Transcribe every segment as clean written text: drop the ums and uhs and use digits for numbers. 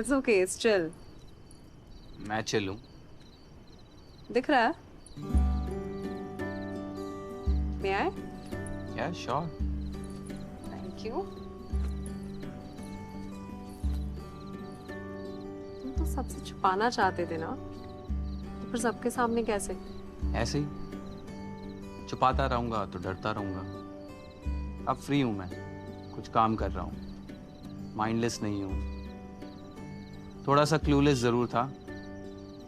It's okay, it's chill. मैं chill हूँ। दिख रहा है? May I? Yeah, sure. Thank you. तुम तो सबसे छुपाना चाहते थे ना? तो फिर सबके सामने कैसे? ऐसे ही छुपाता रहूंगा तो डरता रहूंगा। अब फ्री हूँ मैं, कुछ काम कर रहा हूँ, माइंडलेस नहीं हूँ। थोड़ा सा क्लूलेस जरूर था,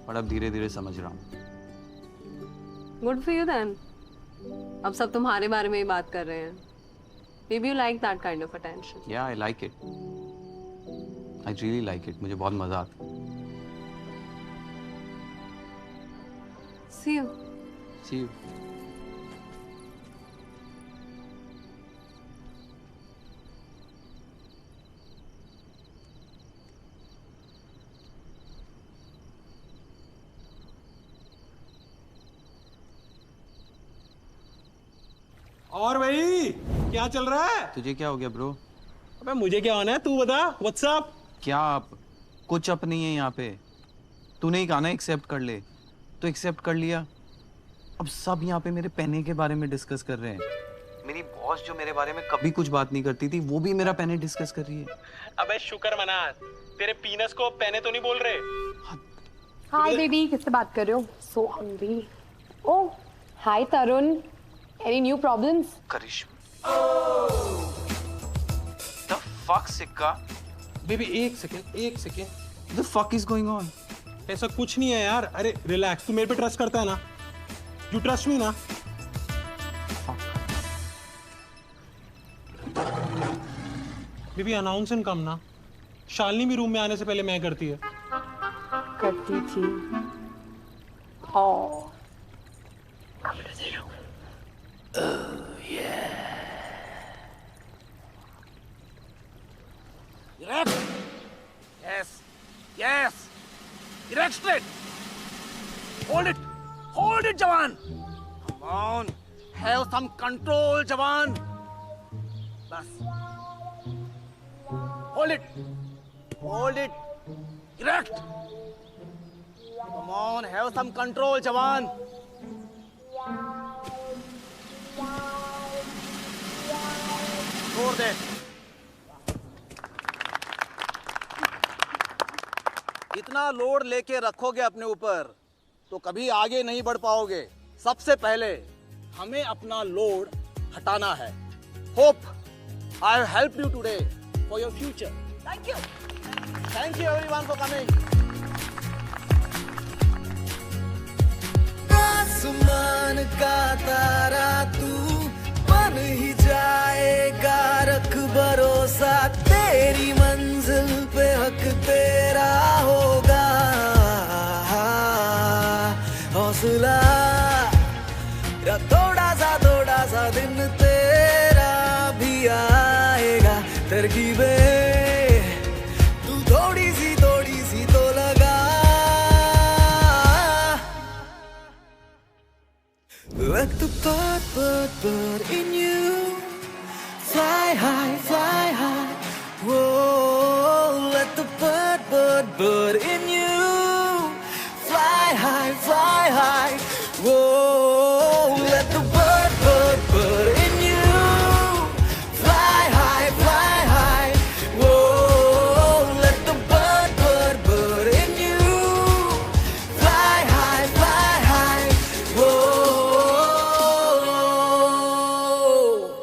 पर अब धीरे धीरे समझ रहा हूँ। Good for you then. अब सब तुम्हारे बारे में ही बात कर रहे हैं। Maybe you like that kind of attention. Yeah, I like it. I really like it. मुझे बहुत मजा आता है। See you. See you. और भाई क्या चल रहा है? तुझे क्या हो गया ब्रो? अबे मुझे क्या होना है, तू बता। What's up? क्या आप? कुछ अप नहीं है यहाँ पे। तूने ही कहा ना एक्सेप्ट कर ले, तो एक्सेप्ट कर लिया। अब सब यहाँ पे मेरे पहने के बारे में डिस्कस कर रहे हैं। मेरी बॉस जो मेरे बारे में कभी कुछ बात नहीं करती थी, वो भी मेरा पहने डिस्कस कर रही है। अबे शुक्र मना, तेरे पीनस को पहने तो नहीं बोल रहे। हाय बेबी, किससे बात कर रहे हो? So hungry. Oh hi Tarun, any new problems? Karishma. The fuck सिक्का? बेबी एक second. The fuck is going on? ऐसा कुछ नहीं है यार। अरे रिलैक्स, तू मेरे पे ट्रस्ट करता है ना? यू ट्रस्ट मी ना? बेबी अनाउंस एंड कम ना। शालिनी भी रूम में आने से पहले मैं करती है। करती थी। ओह come to the room. Erect. Yes. Erect straight. Hold it, Jawan. Come on. Have some control, Jawan. Bas. Hold it. Erect. Come on, have some control, Jawan. छोड़ दे। इतना लोड लेके रखोगे अपने ऊपर तो कभी आगे नहीं बढ़ पाओगे। सबसे पहले हमें अपना लोड हटाना है। Hope I have helped you today for your future. Thank you everyone for coming. आसमान का तारा तू बन ही जाएगा, रख भरोसा तेरी मंजिल पे, हक तेरा होगा। हौसला थोड़ा सा दिन तेरा भी आएगा। तरकीबें तू थोड़ी सी तो लगा। Let the bird in you fly high. Whoa, let the bird in you fly high. Whoa, let the bird in you fly high. Whoa, let the bird in you fly high. Whoa.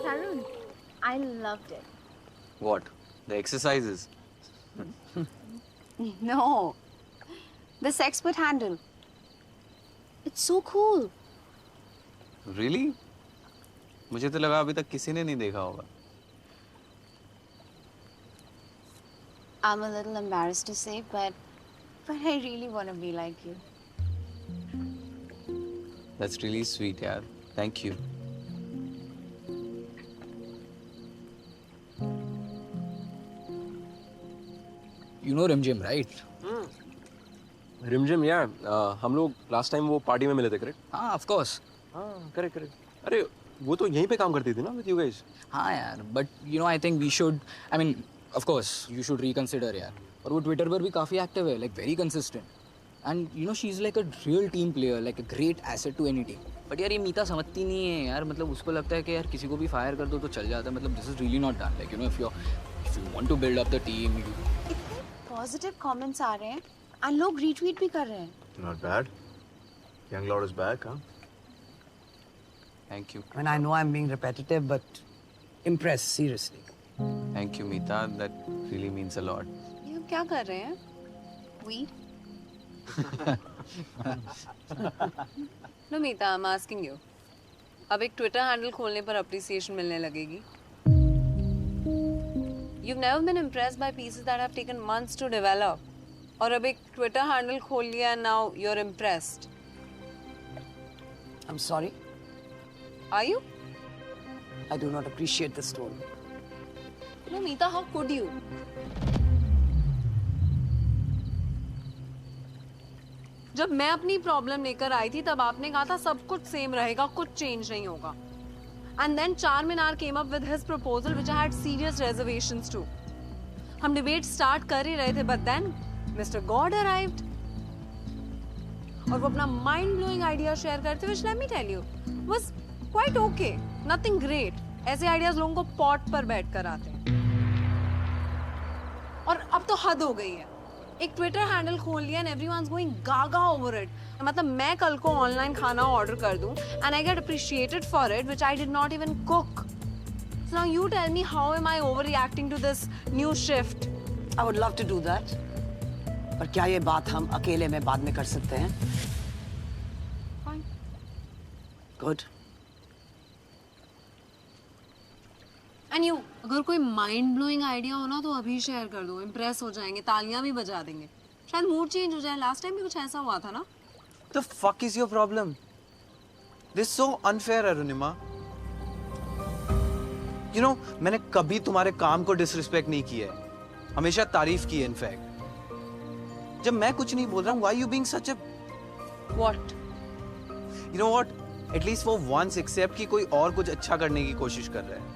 Tarun, I loved it. What? The exercises? No, the sexpert handle. It's so cool. Really? मुझे तो लगा अभी तक किसी ने नहीं देखा होगा। I'm a little embarrassed to say, but I really want to be like you. That's really sweet, यार. Thank you. You know Rimjim, right? रिमझिम, या हम लोग लास्ट टाइम वो पार्टी में मिले थे, करेक्ट? हाँ, of course. हाँ, करेक्ट। अरे वो तो यहीं पे काम करती थी ना विद यू गाइस? हाँ यार, but you know I think we should, I mean, of course you should reconsider यार. और वो ट्विटर पर भी काफ़ी एक्टिव है, like very consistent. And you know she is like a real team player, like a great asset to any team. But यार ये मीता समझती नहीं है यार, मतलब उसको लगता है कि यार किसी को भी फायर कर दो तो चल जाता है. मतलब this is really not done. Like you know if you want to build up the team you. इतने पॉजिटिव कमेंट्स आ रहे हैं और लोग रीट्वीट भी कर रहे हैं. Not bad. Young Lord is back, huh? Thank you. I mean, I know I'm being repetitive, but impressed, seriously. Thank you, Meeta. That really means a lot. ये हम क्या कर रहे हैं? Weed. No, Meeta, I'm asking you. अब एक Twitter handle खोलने पर अप्रिसिएशन मिलने लगेगी. You've never been impressed by pieces that have taken months to develop. और अब एक ट्विटर हैंडल खोल लिया and now you're impressed. I'm sorry. Are you? I do not appreciate this tone. No, Meeta, how could you? जब मैं अपनी problem लेकर आई थी तब आपने कहा था सब कुछ सेम रहेगा, कुछ चेंज नहीं होगा. And then Charminar came up with his proposal which I had serious reservations to. हम डिबेट स्टार्ट कर ही रहे थे but then Mr. God arrived. और वो अपना माइंड ब्लोइंग आइडिया शेयर करते हुए let me tell you was quite okay, nothing great. ऐसे आइडियाज लोगों को पॉट पर बैठकर आते हैं. और अब तो हद हो गई है. एक ट्विटर हैंडल खोल लिया and everyone's going gaga over it. मतलब मैं कल को ऑनलाइन खाना ऑर्डर कर दूं and I get appreciated for it which I did not even cook. So now you tell me how am I overreacting to this new shift? I would love to do that. पर क्या ये बात हम अकेले में बाद में कर सकते हैं? Fine. Good. एंड यू, अगर कोई माइंड ब्लोइंग आइडिया हो ना तो अभी शेयर कर दो. इम्प्रेस हो जाएंगे, तालियां भी बजा देंगे. शायद मूड चेंज हो जाए. लास्ट टाइम भी कुछ ऐसा हुआ था ना. The fuck is your problem? This is so unfair, Arunima. You know, मैंने कभी तुम्हारे काम को डिसरिस्पेक्ट नहीं किया है. हमेशा तारीफ की है इनफैक्ट. जब मैं कुछ नहीं बोल रहा हूँ, why you being such a... What? You know what? At least for once accept कि कोई और कुछ अच्छा करने की कोशिश कर रहा है.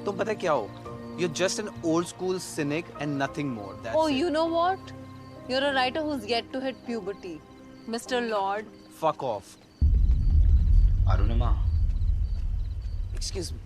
तुम पता है क्या हो? You're just an old school cynic and nothing more. That's Oh, it. you know what? You're a writer who's yet to hit puberty. Mr. Lord. Fuck off. Arunima. Excuse me.